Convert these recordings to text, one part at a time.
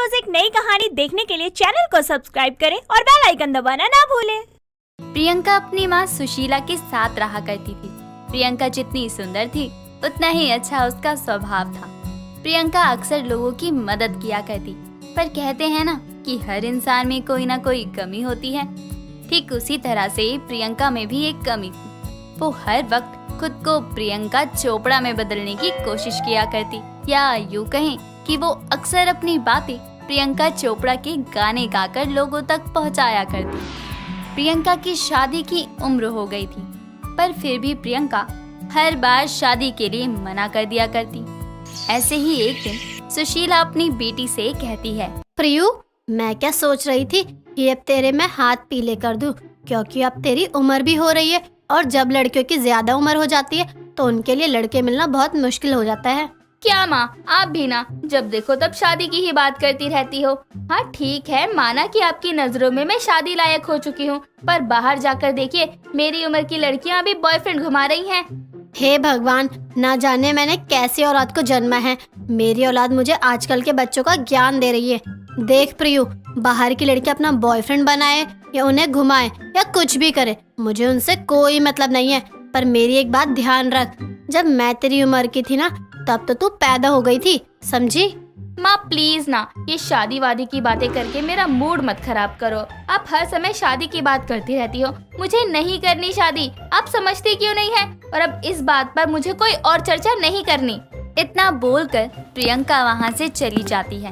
रोज एक नई कहानी देखने के लिए चैनल को सब्सक्राइब करें और बेल आइकन दबाना ना भूलें। प्रियंका अपनी माँ सुशीला के साथ रहा करती थी। प्रियंका जितनी सुंदर थी उतना ही अच्छा उसका स्वभाव था। प्रियंका अक्सर लोगों की मदद किया करती, पर कहते हैं ना कि हर इंसान में कोई ना कोई कमी होती है। ठीक उसी तरह से प्रियंका में भी एक कमी थी। वो हर वक्त खुद को प्रियंका चोपड़ा में बदलने की कोशिश किया करती, या यूँ कहें कि वो अक्सर अपनी बातें प्रियंका चोपड़ा के गाने गाकर लोगों तक पहुंचाया करती। प्रियंका की शादी की उम्र हो गई थी, पर फिर भी प्रियंका हर बार शादी के लिए मना कर दिया करती। ऐसे ही एक दिन सुशीला अपनी बेटी से कहती है, प्रियू, मैं क्या सोच रही थी कि अब तेरे मैं हाथ पीले कर दूं, क्योंकि अब तेरी उम्र भी हो रही है और जब लड़कियों की ज्यादा उम्र हो जाती है तो उनके लिए लड़के मिलना बहुत मुश्किल हो जाता है। क्या माँ, आप भी ना जब देखो तब शादी की ही बात करती रहती हो। हाँ ठीक है, माना कि आपकी नजरों में मैं शादी लायक हो चुकी हूँ, पर बाहर जाकर देखिए मेरी उम्र की लड़कियाँ अभी बॉयफ्रेंड घुमा रही हैं। हे भगवान, ना जाने मैंने कैसी औलाद को जन्मा है। मेरी औलाद मुझे आजकल के बच्चों का ज्ञान दे रही है। देख प्रियू, बाहर की लड़की अपना बॉयफ्रेंड बनाए या उन्हें घुमाए या कुछ भी करे, मुझे उनसे कोई मतलब नहीं है। पर मेरी एक बात ध्यान रख, जब मैं तेरी उम्र की थी ना, तब तो तू पैदा हो गई थी, समझी? माँ प्लीज ना, ये शादी वादी की बातें करके मेरा मूड मत खराब करो। आप हर समय शादी की बात करती रहती हो। मुझे नहीं करनी शादी, आप समझती क्यों नहीं है? और अब इस बात पर मुझे कोई और चर्चा नहीं करनी। इतना बोलकर प्रियंका वहाँ से चली जाती है,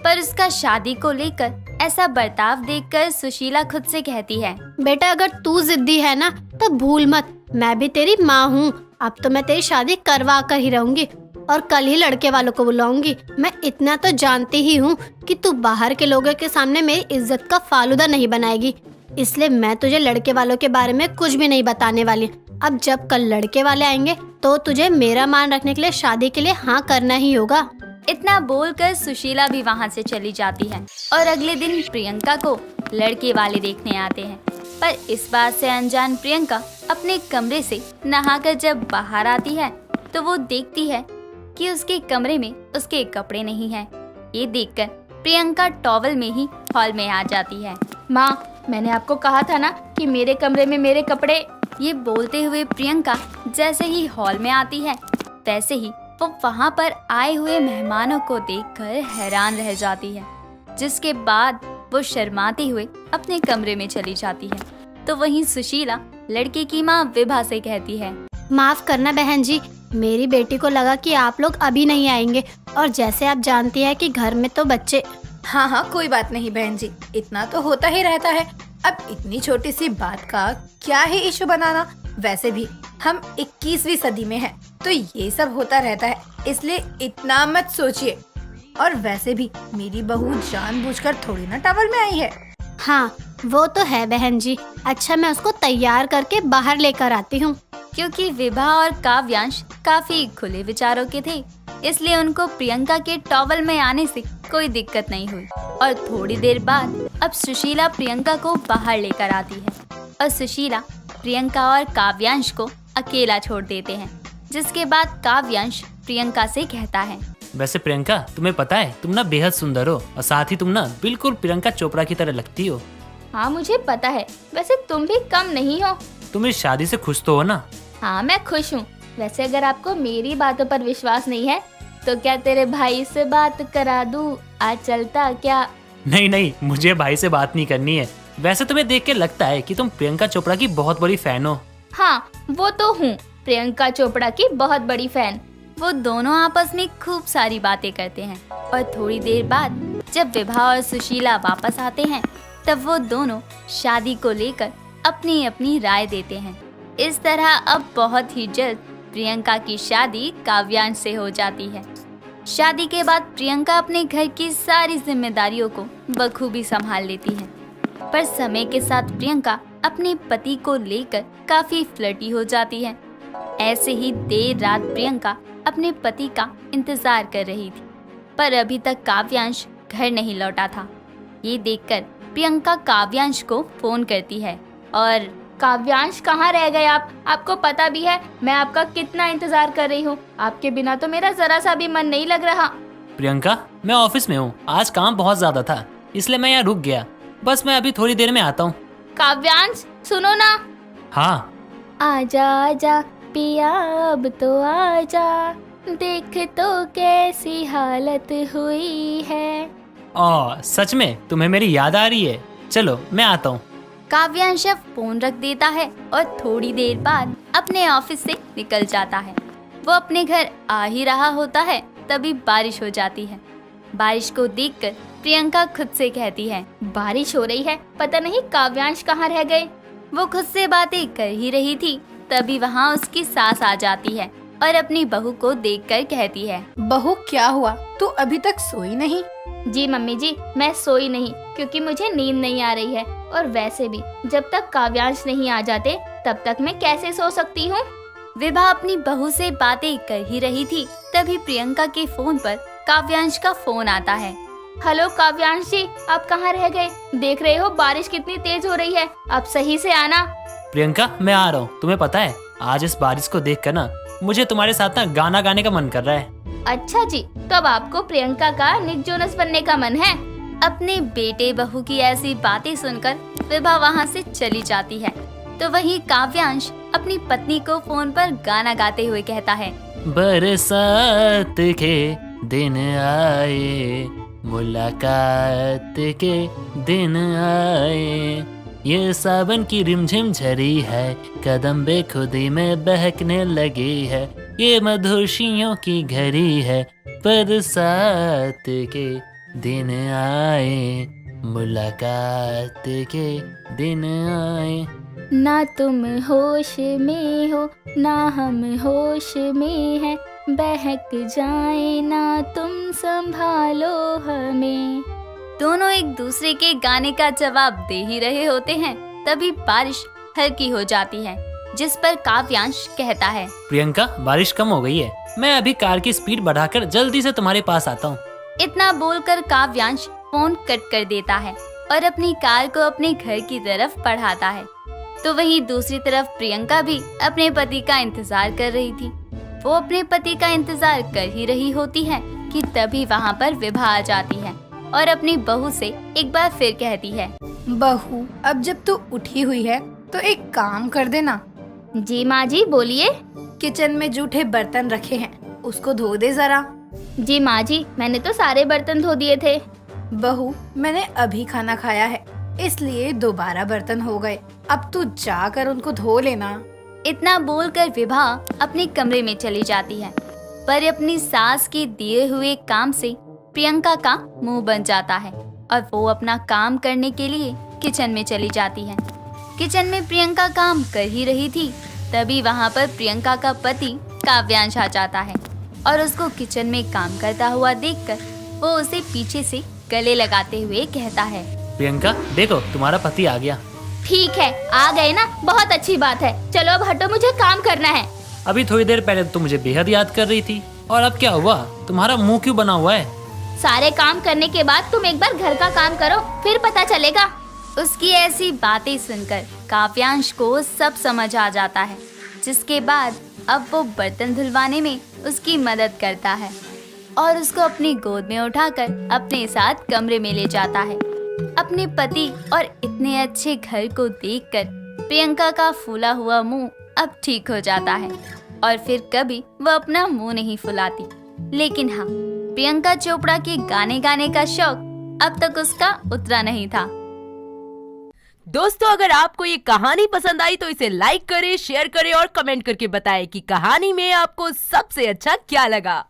पर उसका शादी को लेकर ऐसा बर्ताव देखकर सुशीला खुद से कहती है, बेटा अगर तू जिद्दी है ना तो भूल मत, मैं भी तेरी माँ हूँ। अब तो मैं तेरी शादी करवा कर ही रहूंगी और कल ही लड़के वालों को बुलाऊंगी। मैं इतना तो जानती ही हूँ कि तू बाहर के लोगों के सामने मेरी इज्जत का फालूदा नहीं बनाएगी, इसलिए मैं तुझे लड़के वालों के बारे में कुछ भी नहीं बताने वाली। अब जब कल लड़के वाले आएंगे तो तुझे मेरा मान रखने के लिए शादी के लिए हाँ करना ही होगा। इतना बोलकर सुशीला भी वहाँ से चली जाती है और अगले दिन प्रियंका को लड़के वाले देखने आते हैं। पर इस बात से अनजान प्रियंका अपने कमरे से नहाकर जब बाहर आती है तो वो देखती है कि उसके कमरे में उसके कपड़े नहीं हैं। ये देखकर प्रियंका टॉवल में ही हॉल में आ जाती है। माँ, मैंने आपको कहा था ना कि मेरे कमरे में मेरे कपड़े। ये बोलते हुए प्रियंका जैसे ही हॉल में आती है वैसे ही वो वहाँ पर आए हुए मेहमानों को देखकर हैरान रह जाती है, जिसके बाद वो शर्माते हुए अपने कमरे में चली जाती है। तो वहीं सुशीला लड़के की माँ विभा से कहती है, माफ करना बहन जी, मेरी बेटी को लगा कि आप लोग अभी नहीं आएंगे, और जैसे आप जानती हैं कि घर में तो बच्चे। हाँ, कोई बात नहीं बहन जी, इतना तो होता ही रहता है। अब इतनी छोटी सी बात का क्या है इशू बनाना? वैसे भी हम 21वीं सदी में हैं, तो ये सब होता रहता है, इसलिए इतना मत सोचिए। और वैसे भी मेरी बहू जानबूझकर थोड़ी ना टॉवल में आई है। हाँ वो तो है बहन जी। अच्छा, मैं उसको तैयार करके बाहर लेकर आती हूँ। क्योंकि विभा और काव्यांश काफी खुले विचारों के थे, इसलिए उनको प्रियंका के टॉवल में आने से कोई दिक्कत नहीं हुई। और थोड़ी देर बाद अब सुशीला प्रियंका को बाहर लेकर आती है और सुशीला प्रियंका और काव्यांश को अकेला छोड़ देते हैं, जिसके बाद काव्यांश प्रियंका से कहता है, वैसे प्रियंका, तुम्हें पता है तुम ना बेहद सुंदर हो और साथ ही तुम ना बिल्कुल प्रियंका चोपड़ा की तरह लगती हो। हाँ मुझे पता है, वैसे तुम भी कम नहीं हो। तुम इस शादी से खुश तो हो ना? हाँ मैं खुश हूँ। वैसे अगर आपको मेरी बातों पर विश्वास नहीं है तो क्या तेरे भाई से बात करा दूँ? आज चलता क्या? नहीं, मुझे भाई से बात नहीं करनी है। वैसे तुम्हें देख के लगता है कि तुम प्रियंका चोपड़ा की बहुत बड़ी फैन हो। हाँ वो तो हूँ, प्रियंका चोपड़ा की बहुत बड़ी फैन। वो दोनों आपस में खूब सारी बातें करते हैं और थोड़ी देर बाद जब विभा और सुशीला वापस आते हैं तब वो दोनों शादी को लेकर अपनी अपनी राय देते हैं। इस तरह अब बहुत ही जल्द प्रियंका की शादी काव्यांश से हो जाती है। शादी के बाद प्रियंका अपने घर की सारी जिम्मेदारियों को बखूबी संभाल लेती है, पर समय के साथ प्रियंका अपने पति को लेकर काफी फ्लर्टी हो जाती है। ऐसे ही देर रात प्रियंका अपने पति का इंतजार कर रही थी, पर अभी तक काव्यांश घर नहीं लौटा था। ये देखकर प्रियंका काव्यांश को फोन करती है और, काव्यांश कहाँ रह गए आप? आपको पता भी है मैं आपका कितना इंतजार कर रही हूँ। आपके बिना तो मेरा जरा सा भी मन नहीं लग रहा। प्रियंका, मैं ऑफिस में हूँ, आज काम बहुत ज्यादा था इसलिए मैं यहाँ रुक गया। बस मैं अभी थोड़ी देर में आता हूँ। काव्यांश सुनो ना। हाँ। आजा आजा पिया अब तो आजा, देख तो कैसी हालत हुई है। सच में तुम्हें मेरी याद आ रही है। चलो मैं आता हूँ। काव्यांश फोन रख देता है और थोड़ी देर बाद अपने ऑफिस से निकल जाता है। वो अपने घर आ ही रहा होता है तभी बारिश हो जाती है। बारिश को देखकर प्रियंका खुद से कहती है, बारिश हो रही है, पता नहीं काव्यांश कहाँ रह गए। वो खुद से बातें कर ही रही थी तभी वहाँ उसकी सास आ जाती है और अपनी बहू को देखकर कहती है, बहू क्या हुआ, तू अभी तक सोई नहीं? जी मम्मी जी, मैं सोई नहीं क्योंकि मुझे नींद नहीं आ रही है, और वैसे भी जब तक काव्यांश नहीं आ जाते तब तक मैं कैसे सो सकती हूँ। विभा अपनी बहू से बातें कर ही रही थी तभी प्रियंका के फोन पर काव्यांश का फोन आता है। हेलो काव्यांश जी, आप कहाँ रह गए? देख रहे हो बारिश कितनी तेज हो रही है, आप सही से आना। प्रियंका, मैं आ रहा हूँ। तुम्हें पता है आज इस बारिश को देखकर ना मुझे तुम्हारे साथ ना गाना गाने का मन कर रहा है। अच्छा जी, तो अब आपको प्रियंका का निक जोनस बनने का मन है? अपने बेटे बहू की ऐसी बातें सुनकर विभा वहाँ से चली जाती है तो वहीं काव्यांश अपनी पत्नी को फोन पर गाना गाते हुए कहता है, बरसात के दिन आए, मुलाकात के दिन आए, ये सावन की रिमझिम झरी है, कदम बेखुदी में बहकने लगी है, ये मधुशियों की घड़ी है, बरसात के दिन आए, मुलाकात के दिन आए। ना तुम होश में हो ना हम होश में हैं, बहक जाए ना तुम संभालो हमें। दोनों एक दूसरे के गाने का जवाब दे ही रहे होते हैं तभी बारिश हल्की हो जाती है, जिस पर काव्यांश कहता है, प्रियंका, बारिश कम हो गई है, मैं अभी कार की स्पीड बढ़ाकर जल्दी से तुम्हारे पास आता हूँ। इतना बोलकर काव्यांश फोन कट कर देता है और अपनी कार को अपने घर की तरफ बढ़ाता है। तो वहीं दूसरी तरफ प्रियंका भी अपने पति का इंतजार कर रही थी। वो अपने पति का इंतजार कर ही रही होती है कि तभी वहाँ पर विभा आ जाती है और अपनी बहू से एक बार फिर कहती है, बहू, अब जब तू उठी हुई है तो एक काम कर देना। जी माँ जी, बोलिए। किचन में जूठे बर्तन रखे हैं, उसको धो दे जरा। जी माँ जी, मैंने तो सारे बर्तन धो दिए थे। बहू, मैंने अभी खाना खाया है इसलिए दोबारा बर्तन हो गए, अब तू जाकर उनको धो लेना। इतना बोलकर विभा अपने कमरे में चली जाती है, पर अपनी सास के दिए हुए काम से प्रियंका का मुंह बन जाता है और वो अपना काम करने के लिए किचन में चली जाती है। किचन में प्रियंका काम कर ही रही थी तभी वहाँ पर प्रियंका का पति काव्यांश आ जाता है और उसको किचन में काम करता हुआ देखकर वो उसे पीछे से गले लगाते हुए कहता है, प्रियंका, देखो तुम्हारा पति आ गया। ठीक है, आ गए ना, बहुत अच्छी बात है, चलो अब हटो, मुझे काम करना है। अभी थोड़ी देर पहले तुम मुझे बेहद याद कर रही थी और अब क्या हुआ, तुम्हारा मुंह क्यों बना हुआ है? सारे काम करने के बाद तुम एक बार घर का काम करो, फिर पता चलेगा। उसकी ऐसी बातें सुनकर काव्यांश को सब समझ आ जाता है, जिसके बाद अब वो बर्तन धुलवाने में उसकी मदद करता है और उसको अपनी गोद में उठाकर अपने साथ कमरे में ले जाता है। अपने पति और इतने अच्छे घर को देखकर प्रियंका का फूला हुआ मुंह अब ठीक हो जाता है और फिर कभी वह अपना मुंह नहीं फुलाती। लेकिन हाँ, प्रियंका चोपड़ा के गाने गाने का शौक अब तक उसका उतरा नहीं था। दोस्तों, अगर आपको ये कहानी पसंद आई तो इसे लाइक करें, शेयर करें और कमेंट करके बताएं कि कहानी में आपको सबसे अच्छा क्या लगा।